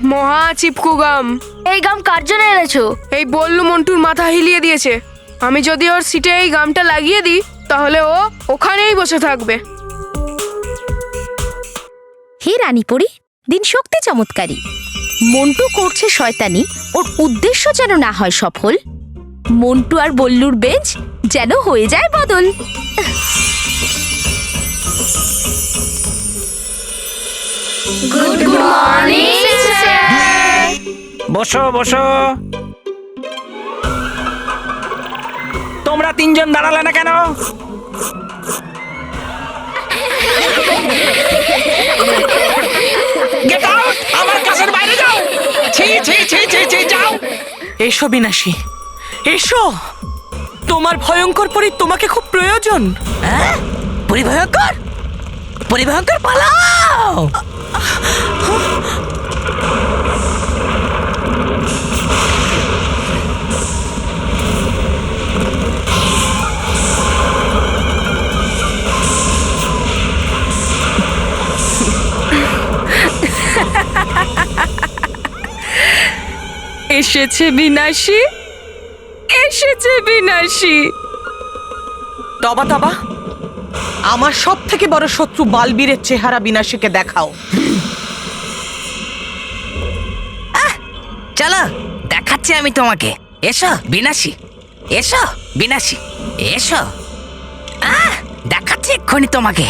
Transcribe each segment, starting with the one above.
মহা চিপকু গাম। এই গাম কার জন্য এনেছো? এই বল্লু মন্টুর মাথা হিলিয়ে দিয়েছে। আমি যদি ওর সিটে এই গামটা লাগিয়ে দিই তাহলে ও ওখানেই বসে থাকবে। হে রানীপরি, দিন শক্তি চমৎকারী। মন্টু করছে শয়তানি, ওর উদ্দেশ্য যেন না হয় সফল। মন্টু আর বল্লুর বেঞ্চ যেন হয়ে যায় বদল। Good morning sir. বসো বসো। তোমরা তিনজন দাঁড়ালে না কেন? Get out! আমার ক্লাসের বাইরে যাও। ছি ছি ছি ছি ছি, যাও। এসো বিনাশী, এসো। তোমার ভয়ঙ্কর পরি তোমাকে খুব প্রয়োজন। হ্যাঁ? পরিভয়ঙ্কর, পরিভয়ঙ্কর, পালাও! এসেছে বিনাশী, এসেছে বিনাশী। তবা তবা, আমার সব থেকে বড় শত্রু বালবীরের চেহারা বিনাশীকে দেখাও। চলো দেখাচ্ছি আমি তোমাকে। এসো বিনাশী, এসো বিনাশী, এসো। দেখাচ্ছি এক্ষুনি তোমাকে।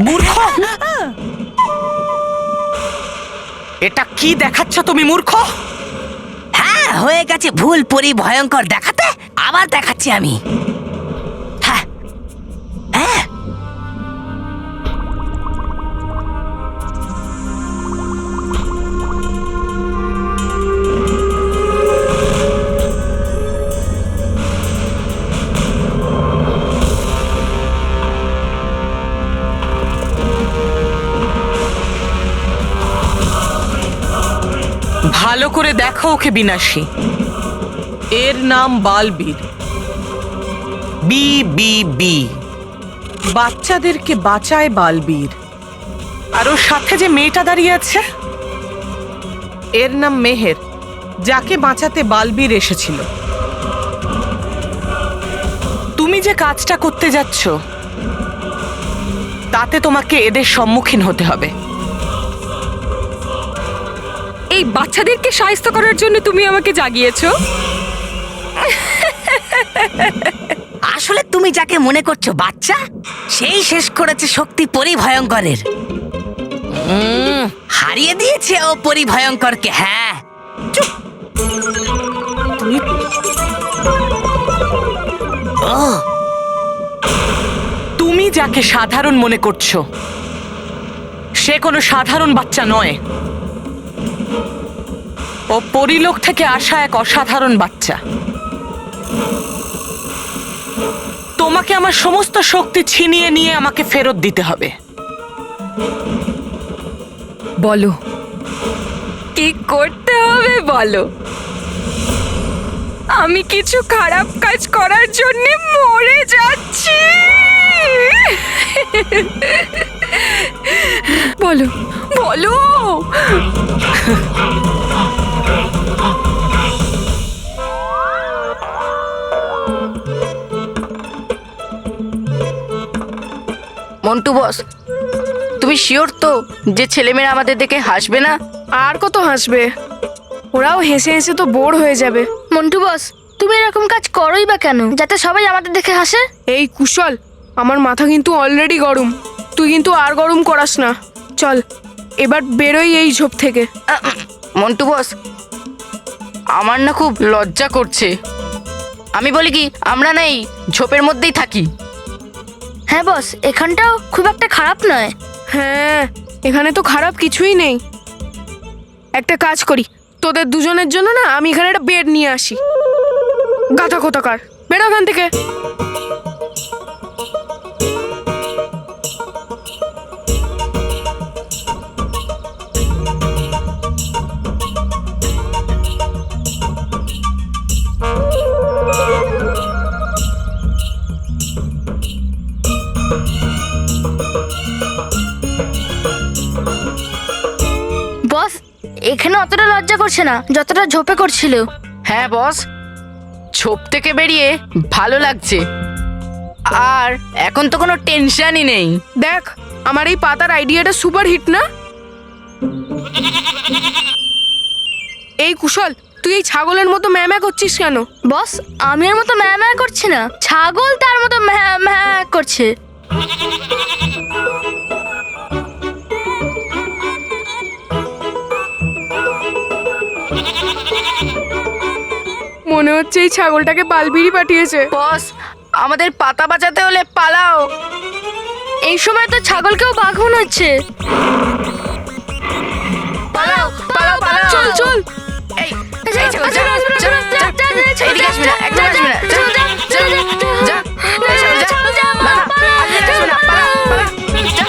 মূর্খ, এটা কি দেখাচ্ছ তুমি মূর্খ? হ্যাঁ, হয়ে গেছে ভুল। পরি ভয়ঙ্কর দেখাতে আবার দেখাচ্ছি আমি। হ্যাঁ হ্যাঁ, ভালো করে দেখো ওকে বিনাশী। এর নাম বালবীর। বি বি বি, বাচ্চাদেরকে বাঁচায় বালবীর। আর ওর সাথে যে মেয়েটা দাঁড়িয়ে আছে, এর নাম মেহের, যাকে বাঁচাতে বালবীর এসেছিল। তুমি যে কাজটা করতে যাচ্ছ তাতে তোমাকে এদের সম্মুখীন হতে হবে। এই বাচ্চাদেরকে সাহায্য করার জন্য তুমি আমাকে জাগিয়েছো? আসলে তুমি যাকে মনে করছো বাচ্চা, সেই শেষ করেছে শক্তি পরি ভয়ঙ্করের। হারিয়ে দিয়েছে ও পরি ভয়ঙ্করকে। হ্যাঁ, চুপ। তুমি যাকে সাধারণ মনে করছো সে কোনো সাধারণ বাচ্চা নয়। ও পরিলোক থেকে আসা এক অসাধারণ বাচ্চা। তোমাকে আমার সমস্ত শক্তি ছিনিয়ে নিয়ে আমাকে ফেরত দিতে হবে। বলো কি করতে হবে বলো। আমি কিছু খারাপ কাজ করার জন্য মরে যাচ্ছি। বলো বলো। মন্টু বস, তুমি শিওর তো যে ছেলেমেয়েরা আমাদের দেখে হাসবে না? আর কত হাসবে, ওরাও হেসে হেসে তো বোর হয়ে যাবে। মন্টু বস, তুমি এরকম কাজ করোই বা কেন, যাতে সবাই আমাদের দেখে হাসে? এই কুশল, আমার মাথা কিন্তু অলরেডি গরম, তুই কিন্তু আর গরম করাস না। চল এবার বেরোই এই ঝোপ থেকে। মন্টু বস, আমার না খুব লজ্জা করছে। আমি বলি কি, আমরা না এই ঝোপের মধ্যেই থাকি। হ্যাঁ বস, এখানটাও খুব একটা খারাপ নয়। হ্যাঁ, এখানে তো খারাপ কিছুই নেই। একটা কাজ করি, তোদের দুজনের জন্য না আমি এখানে একটা বেড নিয়ে আসি। গাধা কোথাকার, বেরো এখান থেকে। বস, এখানে অতটা লজ্জা করছে না যতটা ঝোপে করছিল। হ্যাঁ বস, ছোপ থেকে বেরিয়ে ভালো লাগছে, আর এখন তো কোনো টেনশনই নেই। দেখ, আমার এই পাতার আইডিয়াটা সুপার হিট না? এই কুশল, তুই এই ছাগলের মতো ম্যামা করছিস কেন? বস, আমি এর মতো ম্যা ম্যা করছি না, ছাগল তার মতো ম্যা ম্যা করছে। মনে হচ্ছে এই ছাগলটাকে বালবিরি পাঠিয়েছে। বস, আমাদের পাতা বাঁচাতে হলে পালাও। এই সময় তো ছাগলকেও বাঘ মনে হচ্ছে। পালাও পালাও পালাও। চল চল। এই এই ছাগল, যা, যা, যা, এদিকে আসবি না, একদম আসবি না, যা, যা, যা, এই ছাগল, যা, না, না, এদিকে আসবি না, পালা, পালা, যা।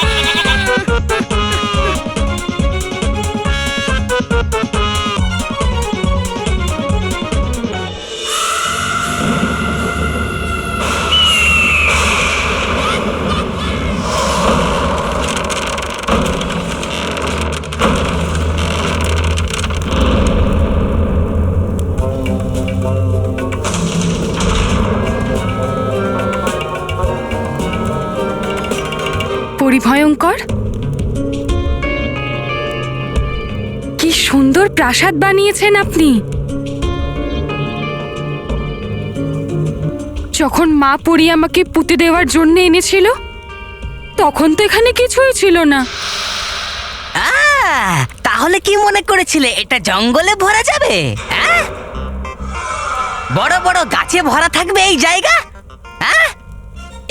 পরিভয়ঙ্কর, কি সুন্দর প্রাসাদ বানিয়েছেন আপনি। যখন মা পরি আমাকে পুঁতে দেওয়ার জন্য এনেছিল, তখন তো এখানে কিছুই ছিল না। তাহলে কি মনে করেছিলে এটা জঙ্গলে ভরা যাবে? বড় বড় গাছে ভরা থাকবে এই জায়গা?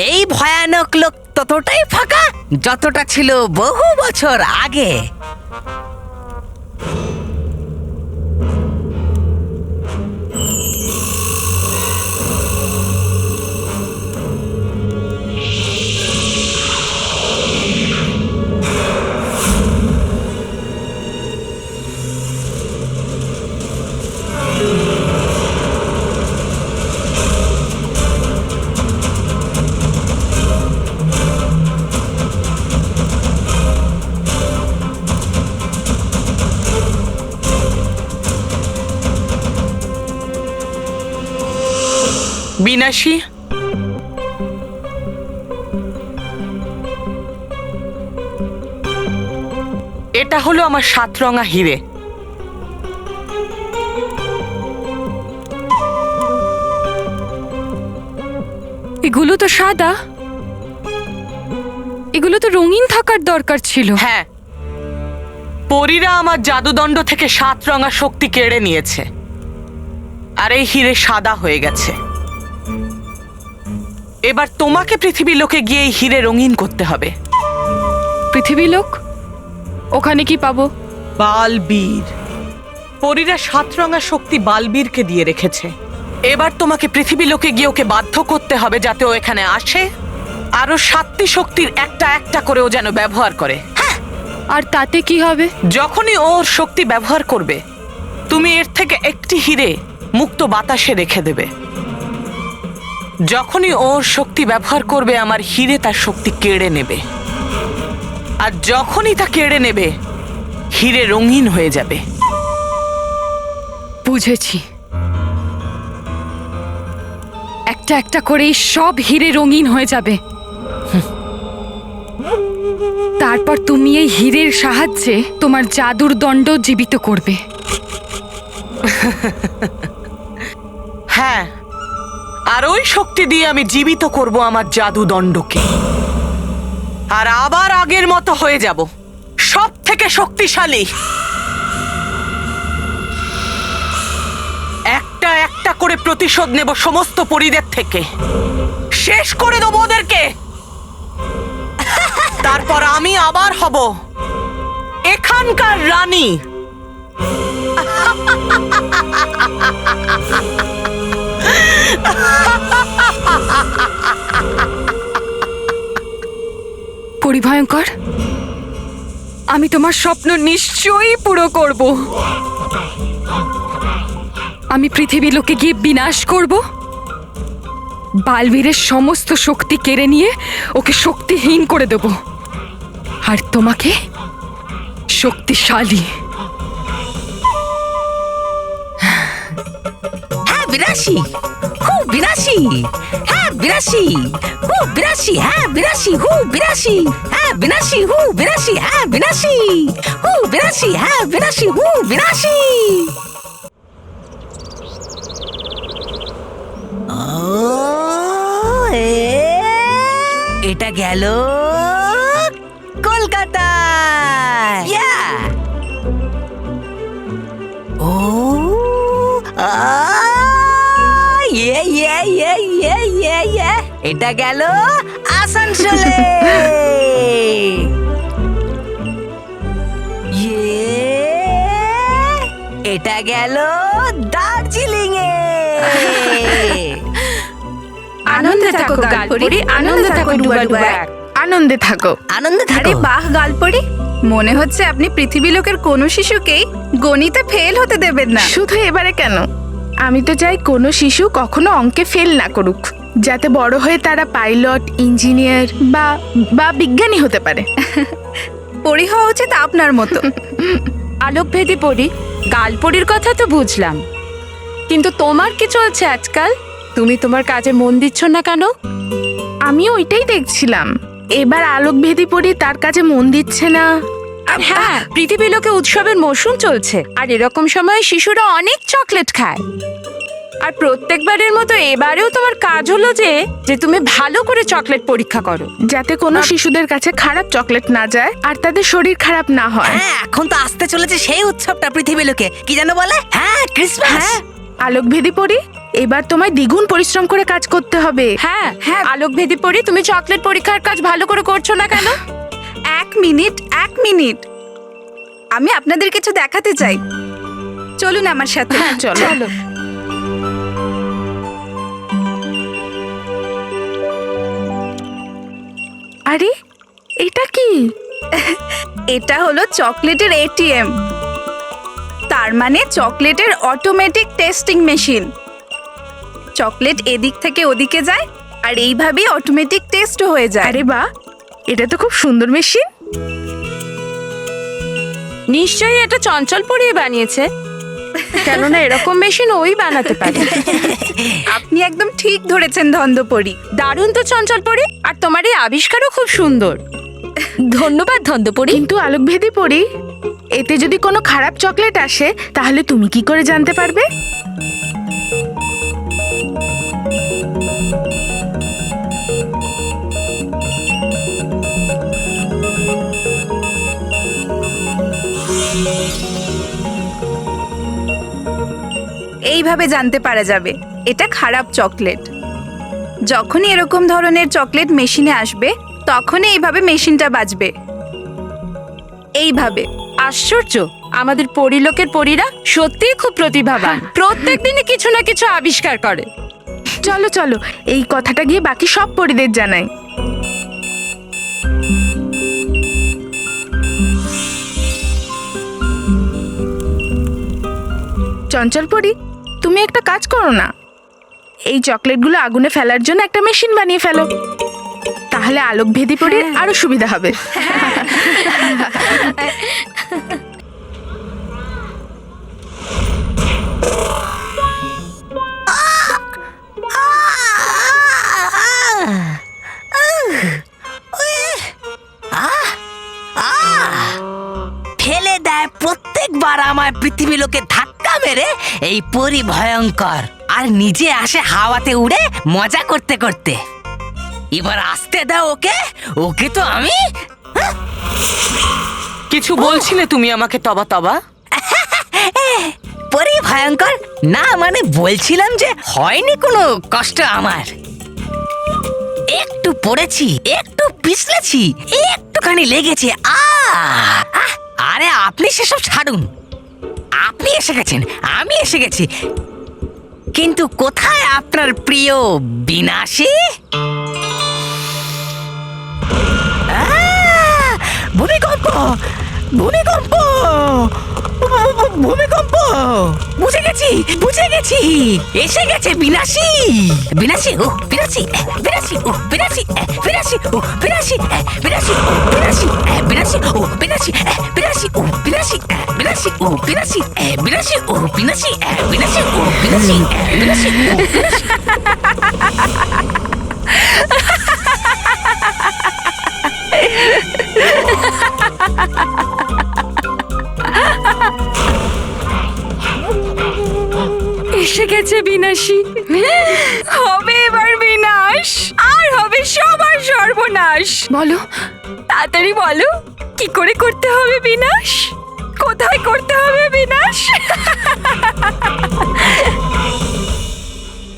এই ভয়ানক লোক ততটাই ফাঁকা যতটা ছিল বহু বছর আগে। বিনাশী, এটা হলো আমার 7 রঙা হিরে। এগুলো তো সাদা, এগুলো তো রঙিন থাকার দরকার ছিল। হ্যাঁ, পরীরা আমার জাদুদণ্ড থেকে 7 রঙা শক্তি কেড়ে নিয়েছে, আর এই হিরে সাদা হয়ে গেছে। এবার তোমাকে পৃথিবীর লোকে গিয়ে এই হিরে রঙিন করতে হবে। পৃথিবী লোক, ওখানে কি পাবো? বালবীর, পরীরা 7 রঙা শক্তি বালবীরকে দিয়ে রেখেছে। এবার তোমাকে পৃথিবী লোকে গিয়ে ওকে বাধ্য করতে হবে যাতে ও এখানে আসে, আরো 7টি শক্তির একটা একটা করে ও যেন ব্যবহার করে। আর তাতে কি হবে? যখনই ওর শক্তি ব্যবহার করবে, তুমি এর থেকে একটি হিরে মুক্ত বাতাসে রেখে দেবে। যখনই ওর শক্তি ব্যবহার করবে, আমার হিরে তার শক্তি কেড়ে নেবে, আর যখনই তা কেড়ে নেবে, হিরে রঙিন হয়ে যাবে। বুঝেছি, একটা একটা করে সব হিরে রঙিন হয়ে যাবে। তারপর তুমি এই হীরের সাহায্যে তোমার জাদুর দণ্ড জীবিত করবে। হ্যাঁ, আর ওই শক্তি দিয়ে আমি জীবিত করব আমার জাদুদণ্ডকে, আর আবার আগের মতো হয়ে যাব, সব থেকে শক্তিশালী। একটা একটা করে প্রতিশোধ নেব সমস্ত পরীদের থেকে, শেষ করে দেবো ওদেরকে। তারপর আমি আবার হব এখানকার রানী। পরিভয়ঙ্কর, আমি তোমার স্বপ্ন নিশ্চয়ই পুরো করব। আমি পৃথিবী লোকে গিয়ে বিনাশ করব, বালবীরের সমস্ত শক্তি কেড়ে নিয়ে ওকে শক্তিহীন করে দেব, আর তোমাকে শক্তিশালী। হ্যাঁ বিনাশী, হু বিনাশী, হ্যাঁ বিনাশী, হু বিনাশী, হ্যাঁ বিনাশী, হু বিনাশী, হ্যাঁ বিনাশী, হু বিনাশী, হ্যাঁ বিনাশী, হু বিনাশী, হ্যাঁ বিনাশী, হু বিনাশী। এটা গেল কলকাতা। ও এটা গেল আসানসোলে। এটা গেল দার্জিলিং এ। আনন্দে থাকো গালপরি, আনন্দে থাকো ডুবা ডুবা। আনন্দে থাকো। আনন্দে আরে থাকো। বাহ গালপরি, মনে হচ্ছে আপনি পৃথিবী লোকের কোনো শিশুকেই গণিতে ফেল হতে দেবেন না। শুধু এবারে কেন, আমি তো চাই কোনো শিশু কখনো অঙ্কে ফেল না করুক, যাতে বড় হয়ে তারা পাইলট, ইঞ্জিনিয়ার বা বা বিজ্ঞানী হতে পারে। পরি হওয়া উচিত আপনার মতো। আলোকভেদী পড়ি, গালপরির কথা তো বুঝলাম, কিন্তু তোমার কি চলছে আজকাল? তুমি তোমার কাজে মন দিচ্ছ না কেন? আমি ওইটাই দেখছিলাম, এবার আলোকভেদী পড়ি তার কাছে মন দিচ্ছে না। আর হ্যাঁ, পৃথিবী লোকে উৎসবের মৌসুম চলছে, আর এরকম সময় শিশুরা অনেক চকলেট খায়। আর প্রত্যেকবারের মতো এবারেও তোমার কাজ হলো যে তুমি ভালো করে চকলেট পরীক্ষা করো, যাতে কোনো শিশুদের কাছে খারাপ চকলেট না যায় আর তাদের শরীর খারাপ না হয়। হ্যাঁ, এখন তো আসতে চলেছে সেই উৎসবটা পৃথিবী লোকে, কি যেন বলে? হ্যাঁ, ক্রিসমাস। হ্যাঁ, আলোকভেদী পড়ি, এবার তোমায় দ্বিগুণ পরিশ্রম করে কাজ করতে হবে। হ্যাঁ হ্যাঁ, আলোকভেদী পড়ি, তুমি চকলেট পরীক্ষার কাজ ভালো করে করছো না কেন? এক মিনিট, আমি আপনাদের কিছু দেখাতে চাই, চলুন আমার সাথে। চলো। আরে এটা কি? এটা হলো চকলেটের এটিএম, তার মানে চকলেটের অটোমেটিক টেস্টিং মেশিন। চকলেট এদিক থেকে ওদিকে যায় আর এইভাবেই অটোমেটিক টেস্ট হয়ে যায়। আরে বাহ, এটা তো খুব সুন্দর মেশিন। নিশ্চয়ই এটা চঞ্চল পড়িয়ে বানিয়েছে, কেননা এরকম মেশিন ওই বানাতে পারে। আপনি একদম ঠিক ধরেছেন ধন্দপরি। দারুণ তো চঞ্চল পড়ি, আর তোমার এই আবিষ্কারও খুব সুন্দর। ধন্যবাদ ধন্দপরি। কিন্তু আলোকভেদী পড়ি, এতে যদি কোনো খারাপ চকলেট আসে তাহলে তুমি কি করে জানতে পারবে? এইভাবে জানতে পারা যাবে এটা খারাপ চকলেট। যখনই এরকম ধরনের চকলেট মেশিনে আসবে তখনই এইভাবে মেশিনটা বাজবে, এইভাবে। আশ্চর্য, আমাদের পরিলোকের পরীরা সত্যিই খুব প্রতিভাবান, প্রত্যেক দিনই কিছু না কিছু আবিষ্কার করে। চলো চলো, এই কথাটা গিয়ে বাকি সব পরীদের জানাই। চঞ্চল পরি, তুমি একটা কাজ করো না, এই চকলেটগুলো আগুনে ফেলার জন্য একটা মেশিন বানিয়ে ফেলো, তাহলে আলোকভেদী পরীর আরো সুবিধা হবে। ফেলে দেয় প্রত্যেকবার আমায় পৃথিবী লোকে ধাক্কা মেরে এই পরি ভয়ঙ্কর, আর নিজে আসে হাওয়াতে উড়ে মজা করতে করতে। এবার আসতে দাও ওকে, ওকে তো আমি। কিছু বলছিলে তুমি আমাকে তবা তবা? পরি ভয়ঙ্কর না, মানে বলছিলাম যে হয়নি কোনো কষ্ট আমার। একটু পড়েছি, একটু পিছলেছি, একটুখানি লেগেছে। আরে আপনি সেসব ছাড়ুন, আপনি এসে গেছেন, আমি এসে গেছি, কিন্তু কোথায় আপনার প্রিয় বিনাশী? ভূমিকম্প, ভূমিকম্প, ভূমিকম্প! বুঝে গেছি, বুঝে গেছি, এসে গেছে বিনাশী। বিনাশী, ও বিনাশী, বিনাশী, ও বিনাশী, বিনাশী, ও বিনাশী, বিনাশী, ও বিনাশী, বিনাশী, ও বিনাশী, বিনাশী, ও বিনাশী, বিনাশী, ও বিনাশী, বিনাশী, ও বিনাশী, বিনাশী, ও বিনাশী, বিনাশী, ও বিনাশী। এসে গেছে বিনাশী। হবে এবার বিনাশ, আর হবে সবার সর্বনাশ। বলো, তাড়াতাড়ি বলো, কি করে করতে হবে বিনাশ? কোথায় করতে হবে বিনাশ?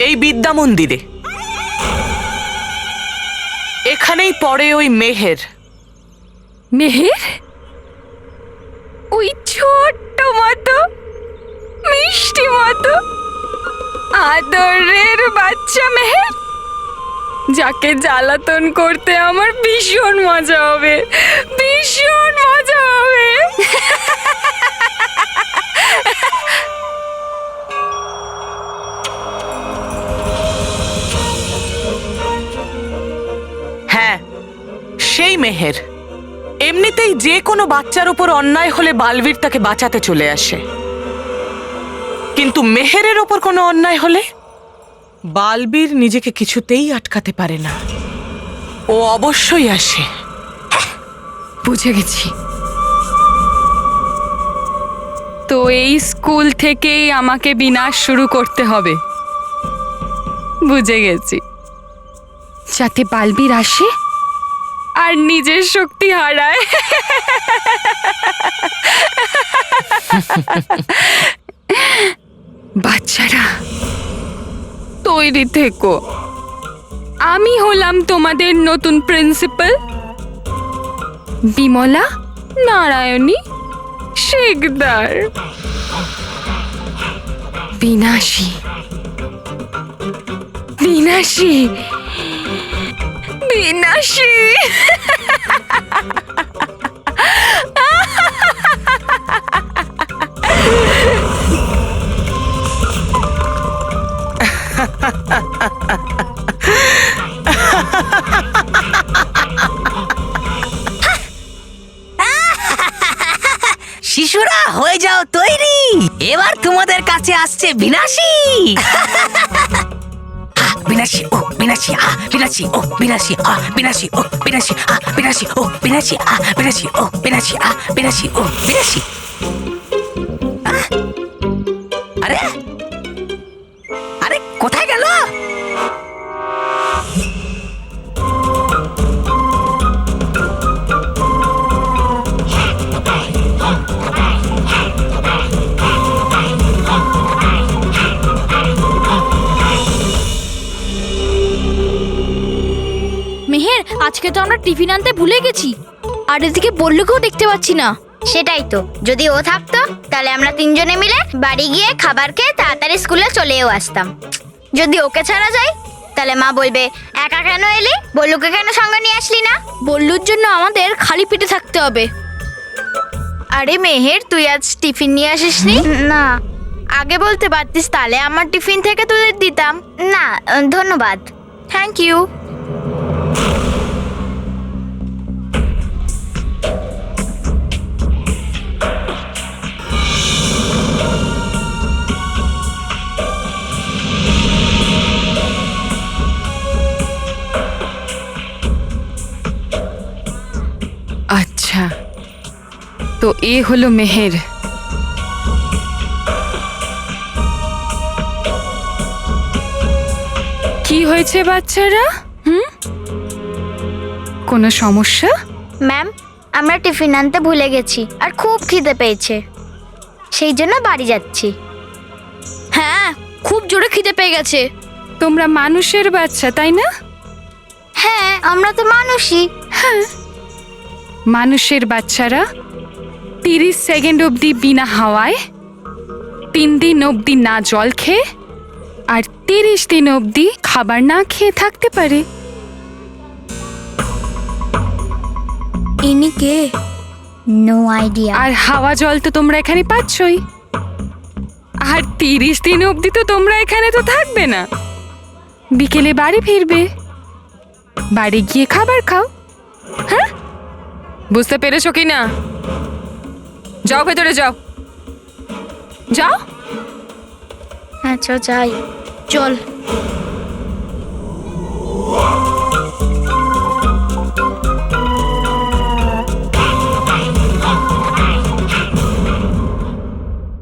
এই বিদ্যা মন্দিরে, এখানেই পড়ে ওই মেহের। মেহের? ওই ছোট্ট মতো, মিষ্টি মতো, আদরের বাচ্চা মেহের, যাকে জ্বালাতন করতে আমার ভীষণ মজা হবে, ভীষণ মজা হবে। হ্যাঁ, সেই মেহের। এমনিতেই যে কোনো বাচ্চার উপর অন্যায় হলে বালবীর তাকে বাঁচাতে চলে আসে, কিন্তু মেহেরের ওপর কোনো অন্যায় হলে বালবীর নিজেকে কিছুতেই আটকাতে পারে না, ও অবশ্যই আসে। বুঝে গেছি। তো এই স্কুল থেকেই আমাকে বিনাশ শুরু করতে হবে। বুঝে গেছি, যাতে বালবীর আসে আর নিজের শক্তি হারায়। বাচ্চারা, তৈরি থেকো। আমি হলাম তোমাদের নতুন প্রিন্সিপাল, বিমলা নারায়ণী শেখদার। বিনাশী, বিনাশী, বিনাশী। শিশুরা হয়ে যাও তৈরি, এবার তোমাদের কাছে আসছে বিনাশী। বিনাশী, ও বিনাশী, বিনাশী, ও বিনাশী, বিনাশী, ও বিনাশী, বিনাশী, ও বিনাশী, বিনাশী, ও বিনাশী, বিনাশী, ও বিনাশী। আরে আরে কোথায় গেল? মেহের, আজকে তো আমরা টিফিন আনতে ভুলে গেছি, আর এদিকে বল্লুকেও দেখতে পাচ্ছি না। সেটাই তো, যদি ও থাকতো তাহলে আমরা তিনজনে মিলে বাড়ি গিয়ে খাবার খেয়ে তাড়াতাড়ি স্কুলে চলেও আসতাম। যদি ওকে ছাড়া যায় তাহলে মা বলবে একা কেন এলি, বল্লুকে কেন সঙ্গে নিয়ে আসলি না। বল্লুর জন্য আমাদের খালি পেটে থাকতে হবে। আরে মেহের, তুই আজ টিফিন নিয়ে আসিসনি? না, আগে বলতে পারতিস, তাহলে আমার টিফিন থেকে তোদের দিতাম। না ধন্যবাদ, থ্যাংক ইউ। আচ্ছা, তো এ হলো মেহের। কি হয়েছে বাচ্চারা? কোনো সমস্যা? ম্যাম, আমরা টিফিন আনতে ভুলে গেছি আর খুব খিদে পেয়েছে, সেই জন্য বাড়ি যাচ্ছি। হ্যাঁ, খুব জোরে খিদে পেয়ে গেছে। তোমরা মানুষের বাচ্চা, তাই না? হ্যাঁ আমরা তো মানুষই। মানুষের বাচ্চারা 30 সেকেন্ড অবধি বিনা হাওয়ায়, 3 দিন অবধি না জল খেয়ে, আর 30 দিন অবধি খাবার না খেয়ে থাকতে পারে। ইনি কে? No idea. আর হাওয়া জল তো তোমরা এখানে পাচ্ছই। আর 30 দিন অবধি তো তোমরা এখানে তো থাকবে না, বিকেলে বাড়ি ফিরবে। বাড়ি গিয়ে খাবার খাও। হ্যাঁ, বুঝতে পেরেছো কি না? যাও ভেতরে যাও, যাও। হ্যাঁ যাই। চল।